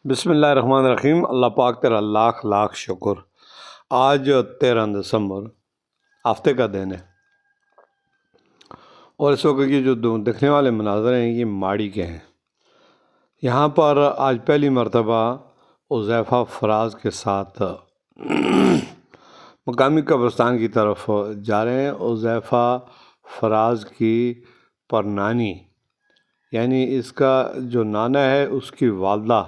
بسم اللہ الرحمن الرحیم۔ اللہ پاک تیرا لاکھ لاکھ شکر۔ آج 13 دسمبر ہفتے کا دن ہے، اور اس وقت کی جو دیکھنے والے مناظر ہیں یہ ماڑی کے ہیں۔ یہاں پر آج پہلی مرتبہ حذیفہ فراز کے ساتھ مقامی قبرستان کی طرف جا رہے ہیں۔ حذیفہ فراز کی پرنانی، یعنی اس کا جو نانا ہے اس کی والدہ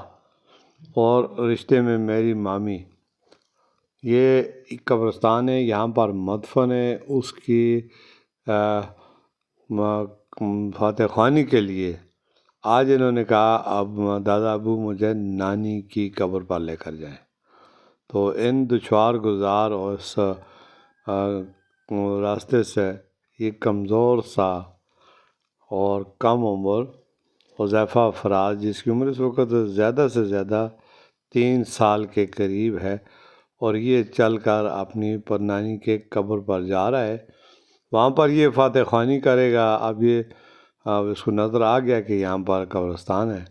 اور رشتے میں میری مامی، یہ قبرستان ہے، یہاں پر مدفن ہے۔ اس کی فاتح خوانی کے لیے آج انہوں نے کہا اب دادا ابو مجھے نانی کی قبر پر لے کر جائیں۔ تو ان دشوار گزار اور اس راستے سے یہ کمزور سا اور کم عمر حذیفہ فراز، جس کی عمر اس وقت زیادہ سے زیادہ 3 سال کے قریب ہے، اور یہ چل کر اپنی پرنانی کے قبر پر جا رہا ہے۔ وہاں پر یہ فاتح خوانی کرے گا۔ اب اس کو نظر آ گیا کہ یہاں پر قبرستان ہے۔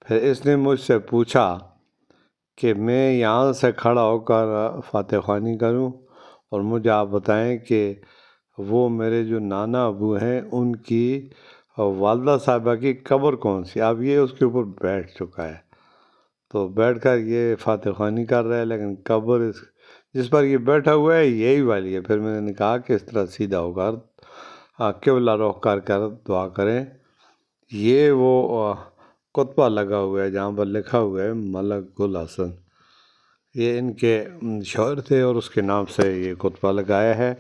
پھر اس نے مجھ سے پوچھا کہ میں یہاں سے کھڑا ہو کر فاتح خوانی کروں، اور مجھے آپ بتائیں کہ وہ میرے جو نانا ابو ہیں ان کی والدہ صاحبہ کی قبر کون سی۔ اب یہ اس کے اوپر بیٹھ چکا ہے، تو بیٹھ کر یہ فاتح خوانی کر رہا ہے، لیکن قبر جس پر یہ بیٹھا ہوا ہے یہی والی ہے۔ پھر میں نے کہا کہ اس طرح سیدھا ہو کر قبلہ رخ کر دعا کریں۔ یہ وہ کتبہ لگا ہوا ہے جہاں پر لکھا ہوا ہے ملک گل حسن، یہ ان کے شوہر تھے اور اس کے نام سے یہ کتبہ لگایا ہے،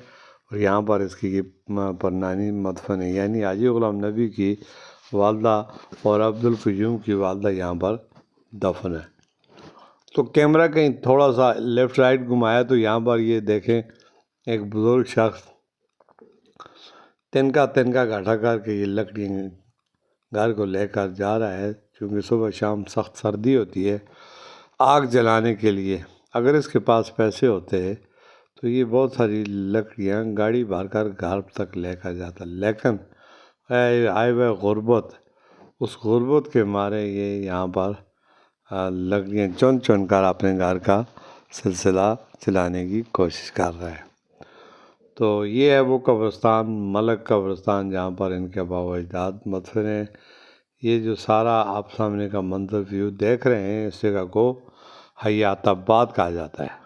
اور یہاں پر اس کی پرنانی مدفن ہے، یعنی حاجی غلام نبی کی والدہ اور عبدالقیوم کی والدہ یہاں پر دفن ہے۔ تو کیمرہ کہیں تھوڑا سا لیفٹ رائٹ گھمایا تو یہاں پر یہ دیکھیں ایک بزرگ شخص تنکا گھاٹا کر کے یہ لکڑی گھر کو لے کر جا رہا ہے، چونکہ صبح شام سخت سردی ہوتی ہے۔ آگ جلانے کے لیے اگر اس کے پاس پیسے ہوتے تو یہ بہت ساری لکڑیاں گاڑی بھر کر گھر تک لے کر جاتا، لیکن آئے ہوئے غربت، اس غربت کے مارے یہ یہاں پر لکڑیاں چن کر اپنے گھر کا سلسلہ چلانے کی کوشش کر رہا ہے۔ تو یہ ہے وہ قبرستان، ملک قبرستان، جہاں پر ان کے آباء و اجداد مدفن ہیں۔ یہ جو سارا آپ سامنے کا منظر ویو دیکھ رہے ہیں، اس جگہ کو حیات آباد کہا جاتا ہے۔